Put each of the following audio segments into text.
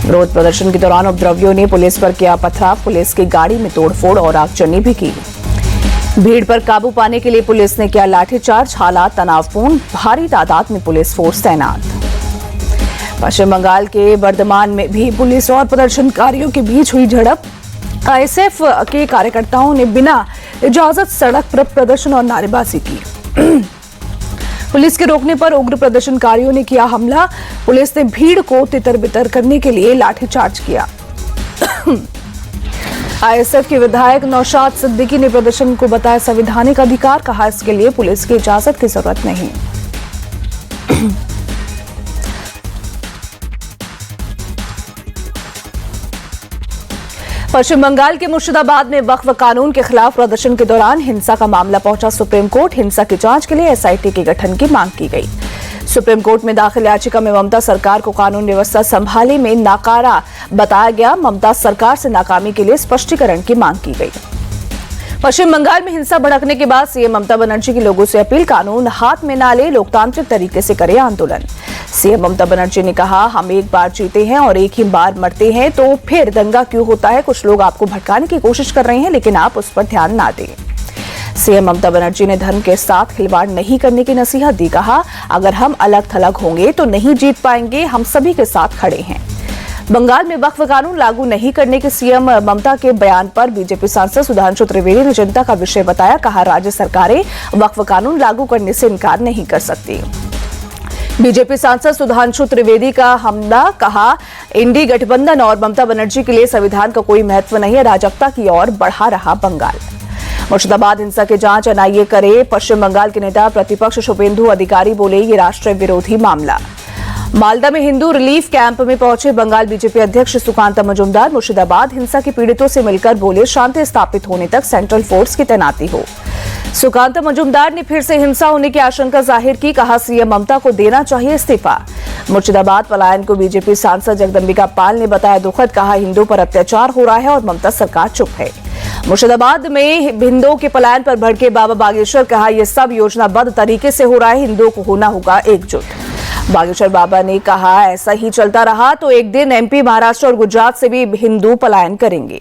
विरोध प्रदर्शन के दौरान उपद्रवियों ने पुलिस पर किया पथराव, पुलिस की गाड़ी में तोड़फोड़ और आगजनी भी की। भीड़ पर काबू पाने के लिए पुलिस ने किया लाठीचार्ज, हालात तनावपूर्ण, भारी तादाद में पुलिस फोर्स तैनात। पश्चिम बंगाल के बर्धमान में भी पुलिस और प्रदर्शनकारियों के बीच हुई झड़प। आईएसएफ के कार्यकर्ताओं ने बिना इजाजत सड़क पर प्रदर्शन और नारेबाजी की। पुलिस के रोकने पर उग्र प्रदर्शनकारियों ने किया हमला। पुलिस ने भीड़ को तितर-बितर करने के लिए लाठीचार्ज किया। आईएसएफ के विधायक नौशाद सिद्दीकी ने प्रदर्शन को बताया संवैधानिक अधिकार, कहा इसके लिए पुलिस की इजाजत की जरूरत नहीं। पश्चिम बंगाल के मुर्शिदाबाद में वक्फ कानून के खिलाफ प्रदर्शन के दौरान हिंसा का मामला पहुंचा सुप्रीम कोर्ट। हिंसा की जांच के लिए एसआईटी के गठन की मांग की गई। सुप्रीम कोर्ट में दाखिल याचिका में ममता सरकार को कानून व्यवस्था संभालने में नाकारा बताया गया। ममता सरकार से नाकामी के लिए स्पष्टीकरण की मांग की गई। पश्चिम बंगाल में हिंसा भड़कने के बाद सीएम ममता बनर्जी की लोगों से अपील, कानून हाथ में ना ले, लोकतांत्रिक तरीके से करे आंदोलन। सीएम ममता बनर्जी ने कहा, हम एक बार जीते हैं और एक ही बार मरते हैं, तो फिर दंगा क्यों होता है? कुछ लोग आपको भटकाने की कोशिश कर रहे हैं, लेकिन आप उस पर ध्यान ना दें। सीएम ममता बनर्जी ने धर्म के साथ खिलवाड़ नहीं करने की नसीहत दी। कहा, अगर हम अलग थलग होंगे तो नहीं जीत पाएंगे, हम सभी के साथ खड़े हैं। बंगाल में वक्फ कानून लागू नहीं करने के सीएम ममता के बयान पर बीजेपी सांसद सुधांशु त्रिवेदी ने चिंता का विषय बताया। कहा, राज्य सरकारें वक्फ कानून लागू करने से इनकार नहीं कर सकती। बीजेपी सांसद सुधांशु त्रिवेदी का हमला, कहा, इंडी गठबंधन और ममता बनर्जी के लिए संविधान का कोई महत्व नहीं है, अराजकता की ओर बढ़ा रहा बंगाल। मुर्शिदाबाद हिंसा की जांच एनआईए करे। पश्चिम बंगाल के नेता प्रतिपक्ष शुभेंदु अधिकारी बोले, ये राष्ट्र विरोधी मामला। मालदा में हिंदू रिलीफ कैंप में पहुंचे बंगाल बीजेपी अध्यक्ष सुकांत मुजुमदार। मुर्शिदाबाद हिंसा के पीड़ितों से मिलकर बोले, शांति स्थापित होने तक सेंट्रल फोर्स की तैनाती हो। सुकांत मुजुमदार ने फिर से हिंसा होने की आशंका जाहिर की। कहा, सीएम ममता को देना चाहिए इस्तीफा। मुर्शिदाबाद पलायन को बीजेपी सांसद जगदम्बिका पाल ने बताया दुखद। कहा, हिंदुओं पर अत्याचार हो रहा है और ममता सरकार चुप है। मुर्शिदाबाद में हिंदुओं के पलायन पर भड़के बाबा बागेश्वर। कहा, यह सब योजनाबद्ध तरीके से हो रहा है, हिंदुओं को होना होगा एकजुट। बागेश्वर बाबा ने कहा, ऐसा ही चलता रहा तो एक दिन एमपी, महाराष्ट्र और गुजरात से भी हिंदू पलायन करेंगे।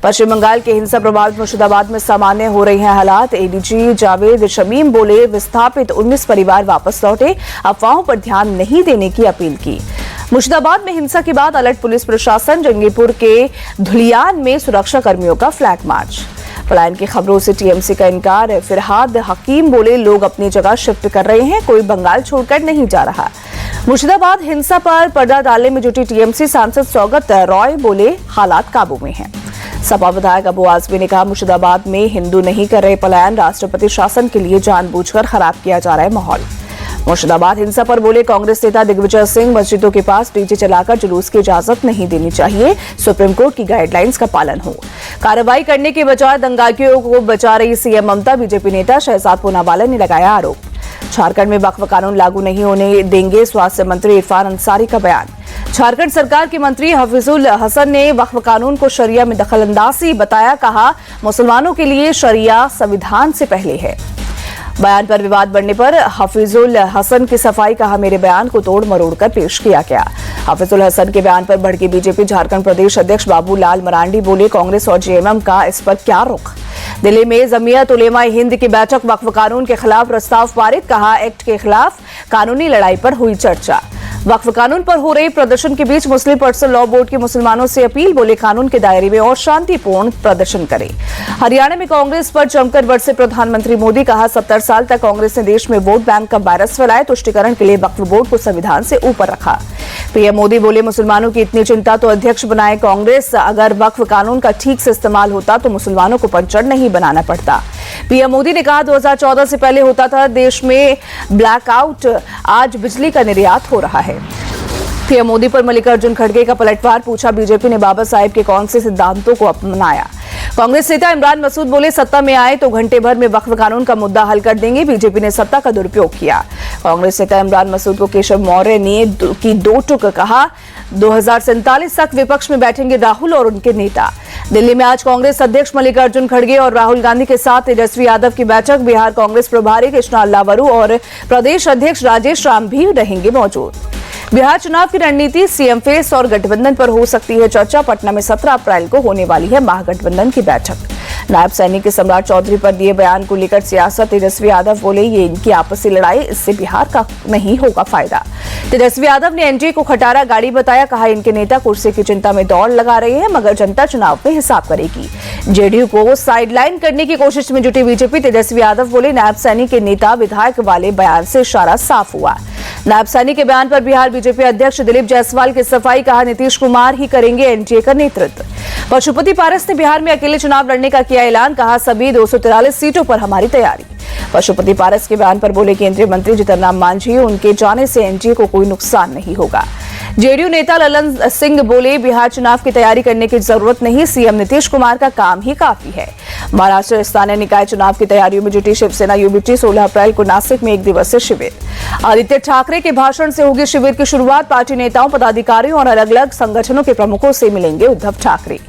पश्चिम बंगाल के हिंसा प्रभावित मुर्शिदाबाद में सामान्य हो रहे हैं हालात। एडीजी जावेद शमीम बोले, विस्थापित 19 परिवार वापस लौटे, अफवाहों पर ध्यान नहीं देने की अपील की। मुर्शिदाबाद में हिंसा के बाद अलर्ट पुलिस प्रशासन। जंगीपुर के धुलियान में सुरक्षा कर्मियों का फ्लैग मार्च। पलायन की खबरों से टीएमसी का इनकार। फिरहाद हकीम बोले, लोग अपनी जगह शिफ्ट कर रहे हैं, कोई बंगाल छोड़कर नहीं जा रहा। मुर्शिदाबाद हिंसा पर पर्दा डालने में जुटी टीएमसी सांसद सौगत रॉय बोले, हालात काबू में हैं। सपा विधायक अबू आजमी ने कहा, मुर्शिदाबाद में हिंदू नहीं कर रहे पलायन, राष्ट्रपति शासन के लिए जानबूझकर खराब किया जा रहा है माहौल। मुर्शिदाबाद हिंसा पर बोले कांग्रेस नेता दिग्विजय सिंह, मस्जिदों के पास डीजे चलाकर जुलूस की इजाजत नहीं देनी चाहिए, सुप्रीम कोर्ट की गाइडलाइंस का पालन हो। कार्रवाई करने के बजाय दंगाइयों को बचा रही सीएम ममता। बीजेपी नेता शहजाद पूनावाला ने लगाया आरोप। झारखंड में वक्फ कानून लागू नहीं होने देंगे, स्वास्थ्य मंत्री इरफान अंसारी का बयान। झारखंड सरकार के मंत्री हफीजुल हसन ने वक्फ कानून को शरिया में दखलंदाजी बताया। कहा, मुसलमानों के लिए शरिया संविधान से पहले है। बयान पर विवाद बढ़ने पर हफीजुल हसन की सफाई। कहा, मेरे बयान को तोड़ मरोड़ कर पेश किया गया। हफीजुल हसन के बयान पर भड़की बीजेपी। झारखंड प्रदेश अध्यक्ष बाबूलाल मरांडी बोले, कांग्रेस और जेएमएम का इस पर क्या रुख। दिल्ली में जमीयत उलेमा हिंद की बैठक, वक्फ कानून के खिलाफ प्रस्ताव पारित। कहा, एक्ट के खिलाफ कानूनी लड़ाई पर हुई चर्चा। वक्फ कानून पर हो रहे प्रदर्शन के बीच मुस्लिम पर्सनल लॉ बोर्ड के मुसलमानों से अपील। बोले, कानून के दायरे में और शांतिपूर्ण प्रदर्शन करें। हरियाणा में कांग्रेस पर जमकर बरसे प्रधानमंत्री मोदी। कहा, 70 साल तक कांग्रेस ने देश में वोट बैंक का वायरस फैलाया, तुष्टीकरण के लिए वक्फ बोर्ड को संविधान से ऊपर रखा। पीएम मोदी बोले, मुसलमानों की इतनी चिंता तो अध्यक्ष बनाए कांग्रेस। अगर वक्फ कानून का ठीक से इस्तेमाल होता तो मुसलमानों को पंचर नहीं बनाना पड़ता। पीएम मोदी ने कहा, 2014 से पहले होता था देश में ब्लैकआउट, आज बिजली का निर्यात हो रहा है। पीएम मोदी पर मल्लिकार्जुन खड़गे का पलटवार। पूछा, बीजेपी ने बाबा साहेब के कौन से सिद्धांतों को अपनाया। कांग्रेस नेता इमरान मसूद बोले, सत्ता में आए तो घंटे भर में वक्फ कानून का मुद्दा हल कर देंगे, बीजेपी ने सत्ता का दुरुपयोग किया। कांग्रेस नेता इमरान मसूद को केशव मौर्य ने की दो टुक। कहा, 2047 तक विपक्ष में बैठेंगे राहुल और उनके नेता। दिल्ली में आज कांग्रेस अध्यक्ष मल्लिकार्जुन खड़गे और राहुल गांधी के साथ तेजस्वी यादव की बैठक। बिहार कांग्रेस प्रभारी कृष्णा अल्लावरू और प्रदेश अध्यक्ष राजेश राम भी रहेंगे मौजूद। बिहार चुनाव की रणनीति, सीएम फेस और गठबंधन पर हो सकती है चर्चा। पटना में 17 अप्रैल को होने वाली है महागठबंधन की बैठक। नायब सैनिक के सम्राट चौधरी पर दिए बयान को लेकर सियासत। तेजस्वी यादव बोले, ये इनकी आपसी लड़ाई, इससे बिहार का नहीं होगा फायदा। तेजस्वी यादव ने एनडीए को खटारा गाड़ी बताया। कहा, इनके नेता कुर्सी की चिंता में दौड़ लगा रहे हैं, मगर जनता चुनाव में हिसाब करेगी। जेडीयू को साइडलाइन करने की कोशिश में जुटी बीजेपी। तेजस्वी यादव बोले, नायब सैनिक के नेता विधायक वाले बयान से इशारा साफ हुआ। नायब सैनिक के बयान पर बिहार बीजेपी अध्यक्ष दिलीप जायसवाल की सफाई। कहा, नीतीश कुमार ही करेंगे एनडीए का नेतृत्व। पशुपति पारस ने बिहार में अकेले चुनाव लड़ने का किया ऐलान। कहा, सभी 243 सीटों पर हमारी तैयारी। पशुपति पारस के बयान पर बोले केंद्रीय मंत्री जीतन राम मांझी, उनके जाने से एनडीए को कोई नुकसान नहीं होगा। जेडीयू नेता ललन सिंह बोले, बिहार चुनाव की तैयारी करने की जरूरत नहीं, सीएम नीतीश कुमार का काम ही काफी है। महाराष्ट्र स्थानीय निकाय चुनाव की तैयारियों में जुटी शिवसेना यूबीटी। 16 अप्रैल को नासिक में 1 दिवसीय शिविर। आदित्य ठाकरे के भाषण से होगी शिविर की शुरुआत। पार्टी नेताओं, पदाधिकारियों और अलग अलग संगठनों के प्रमुखों से मिलेंगे उद्धव ठाकरे।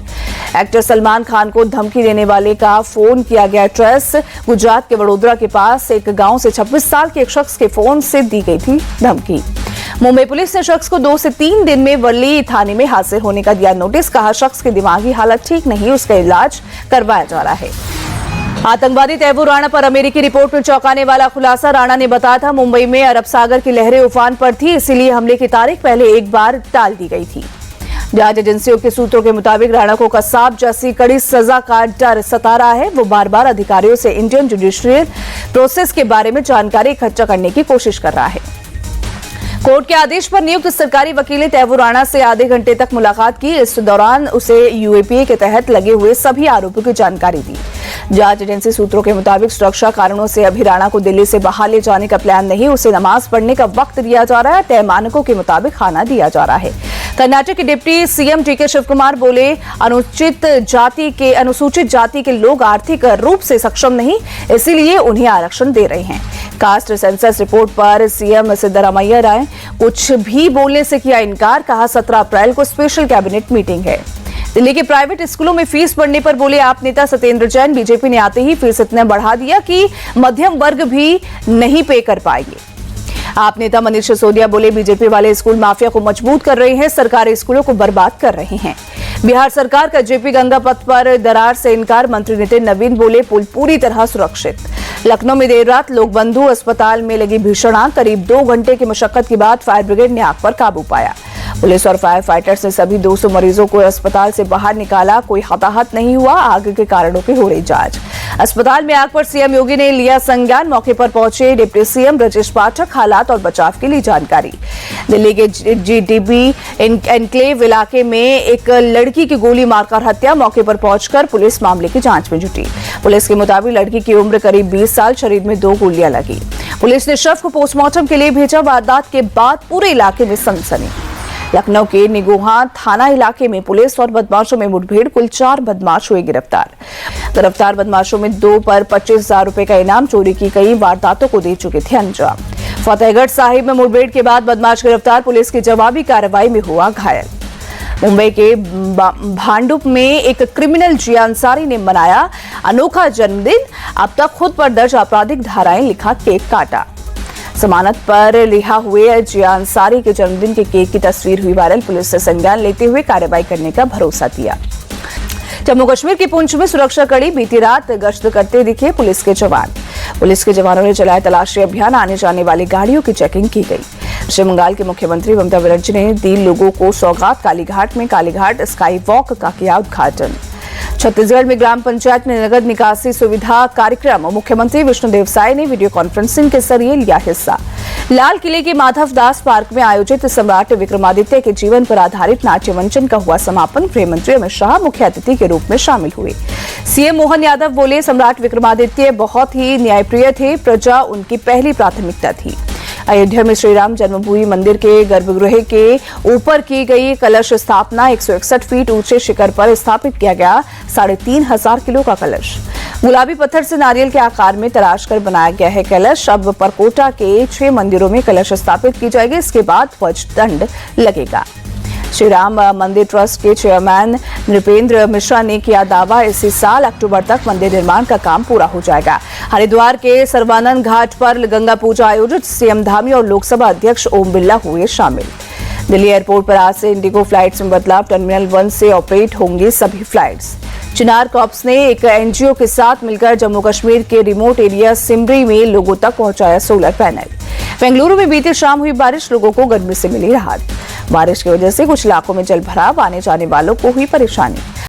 एक्टर सलमान खान को धमकी देने वाले का फोन किया गया ट्रेस। गुजरात के वडोदरा के पास एक गांव से 26 साल के एक शख्स के फोन से दी गई थी धमकी। मुंबई पुलिस ने शख्स को 2 से 3 दिन में वर्ली थाने में हाजिर होने का दिया नोटिस। कहा, शख्स की दिमागी हालत ठीक नहीं, उसका इलाज करवाया जा रहा है। आतंकवादी तैमूर राणा पर अमेरिकी रिपोर्ट में चौंकाने वाला खुलासा। राणा ने बताया था, मुंबई में अरब सागर की लहरें उफान पर थी, इसीलिए हमले की तारीख पहले एक बार टाल दी गई थी। जांच एजेंसियों के सूत्रों के मुताबिक राणा को कसाब जैसी कड़ी सजा का डर सता रहा है। वो बार बार अधिकारियों से इंडियन जुडिशियल प्रोसेस के बारे में जानकारी इकट्ठा करने की कोशिश कर रहा है। कोर्ट के आदेश पर नियुक्त सरकारी वकील ने तैमूर राणा से आधे घंटे तक मुलाकात की। इस दौरान उसे यूएपीए के तहत लगे हुए सभी आरोपों की जानकारी दी। जांच एजेंसी सूत्रों के मुताबिक सुरक्षा कारणों से अभी राणा को दिल्ली से बाहर ले जाने का प्लान नहीं, उसे नमाज पढ़ने का वक्त दिया जा रहा है। तय मानकों के मुताबिक खाना दिया जा रहा है। कर्नाटक के डिप्टी सीएम डीके शिवकुमार बोले, अनुसूचित जाति के लोग आर्थिक रूप से सक्षम नहीं, इसीलिए उन्हें आरक्षण दे रहे हैं। कास्ट सेंसस रिपोर्ट पर सीएम सिद्धरामैया राय कुछ भी बोलने से किया इनकार। कहा, 17 अप्रैल को स्पेशल कैबिनेट मीटिंग है। दिल्ली के प्राइवेट स्कूलों में फीस बढ़ने पर बोले आप नेता सत्येंद्र जैन, बीजेपी ने आते ही फीस इतना बढ़ा दिया कि मध्यम वर्ग भी नहीं पे कर पाएंगे। आप नेता मनीष सिसोदिया बोले, बीजेपी वाले स्कूल माफिया को मजबूत कर रहे हैं, सरकारी स्कूलों को बर्बाद कर रहे हैं। बिहार सरकार का जेपी गंगा पथ पर दरार से इनकार। मंत्री नितिन नवीन बोले, पुल पूरी तरह सुरक्षित। लखनऊ में देर रात लोक बंधु अस्पताल में लगी भीषण आग। करीब 2 घंटे की मशक्कत के बाद फायर ब्रिगेड ने आग पर काबू पाया। पुलिस और फायर फाइटर्स ने सभी 200 मरीजों को अस्पताल से बाहर निकाला। कोई हताहत नहीं हुआ। आग के कारणों की हो रही जांच। अस्पताल में आग पर सीएम योगी ने लिया संज्ञान। मौके पर पहुंचे डिप्टी सीएम ब्रजेश पाठक, हालात और बचाव के लिए जानकारी। दिल्ली के जीडीबी एनक्लेव इलाके में एक लड़की की गोली मारकर हत्या। मौके पर पहुंचकर पुलिस मामले की जांच में जुटी। पुलिस के मुताबिक लड़की की उम्र करीब 20 साल, शरीर में 2 गोलियां लगी। पुलिस ने शव को पोस्टमार्टम के लिए भेजा। वारदात के बाद पूरे इलाके में सनसनी। लखनऊ के निगोहा थाना इलाके में पुलिस और बदमाशों में मुठभेड़। कुल 4 बदमाश हुए गिरफ्तार बदमाशों में 2 पर 25,000 रुपए का इनाम। चोरी की कई वारदातों को दे चुके थे अंजाम। फतेहगढ़ साहिब में मुठभेड़ के बाद बदमाश गिरफ्तार। पुलिस की जवाबी कार्रवाई में हुआ घायल। मुंबई के भांडुप में एक क्रिमिनल जिया अंसारी ने मनाया अनोखा जन्मदिन। अब तक खुद पर दर्ज आपराधिक धाराएं लिखा केक काटा। जमानत पर रिहा हुए जिया अंसारी के जन्मदिन के केक की तस्वीर हुई वायरल। पुलिस से संज्ञान लेते हुए कार्रवाई करने का भरोसा दिया। जम्मू कश्मीर के पुंछ में सुरक्षा कड़ी। बीती रात गश्त करते दिखे पुलिस के जवान। पुलिस के जवानों ने चलाया तलाशी अभियान। आने जाने वाली गाड़ियों की चेकिंग की गई। पश्चिम बंगाल के मुख्यमंत्री ममता बनर्जी ने दी लोगों को सौगात। कालीघाट में कालीघाट स्काई वॉक का किया उद्घाटन। छत्तीसगढ़ में ग्राम पंचायत में नगद निकासी सुविधा कार्यक्रम। मुख्यमंत्री विष्णुदेव साय ने वीडियो कॉन्फ्रेंसिंग के जरिए लिया हिस्सा। लाल किले के माधव दास पार्क में आयोजित सम्राट विक्रमादित्य के जीवन पर आधारित नाट्य मंचन का हुआ समापन। गृह मंत्री अमित शाह मुख्य अतिथि के रूप में शामिल हुए। सीएम मोहन यादव बोले, सम्राट विक्रमादित्य बहुत ही न्यायप्रिय थे, प्रजा उनकी पहली प्राथमिकता थी। अयोध्या में श्री राम जन्मभूमि मंदिर के गर्भगृह के ऊपर की गई कलश स्थापना। 161 फीट ऊंचे शिखर पर स्थापित किया गया 3,500 किलो का कलश। गुलाबी पत्थर से नारियल के आकार में तराश कर बनाया गया है कलश। अब परकोटा के 6 मंदिरों में कलश स्थापित की जाएगी। इसके बाद ध्वज दंड लगेगा। श्री राम मंदिर ट्रस्ट के चेयरमैन नृपेंद्र मिश्रा ने किया दावा, इसी साल अक्टूबर तक मंदिर निर्माण का काम पूरा हो जाएगा। हरिद्वार के सर्वानंद घाट पर गंगा पूजा आयोजित। सीएम धामी और लोकसभा अध्यक्ष ओम बिरला हुए शामिल। दिल्ली एयरपोर्ट पर आज से इंडिगो फ्लाइट्स में बदलाव। टर्मिनल 1 से ऑपरेट होंगी सभी फ्लाइट्स। चिनार कॉर्प्स ने एक एनजीओ के साथ मिलकर जम्मू कश्मीर के रिमोट एरिया सिमरी में लोगों तक पहुंचाया सोलर पैनल। बेंगलुरु में बीती शाम हुई बारिश, लोगों को गर्मी से मिली राहत। बारिश की वजह से कुछ इलाकों में जल भराव, आने जाने वालों को हुई परेशानी।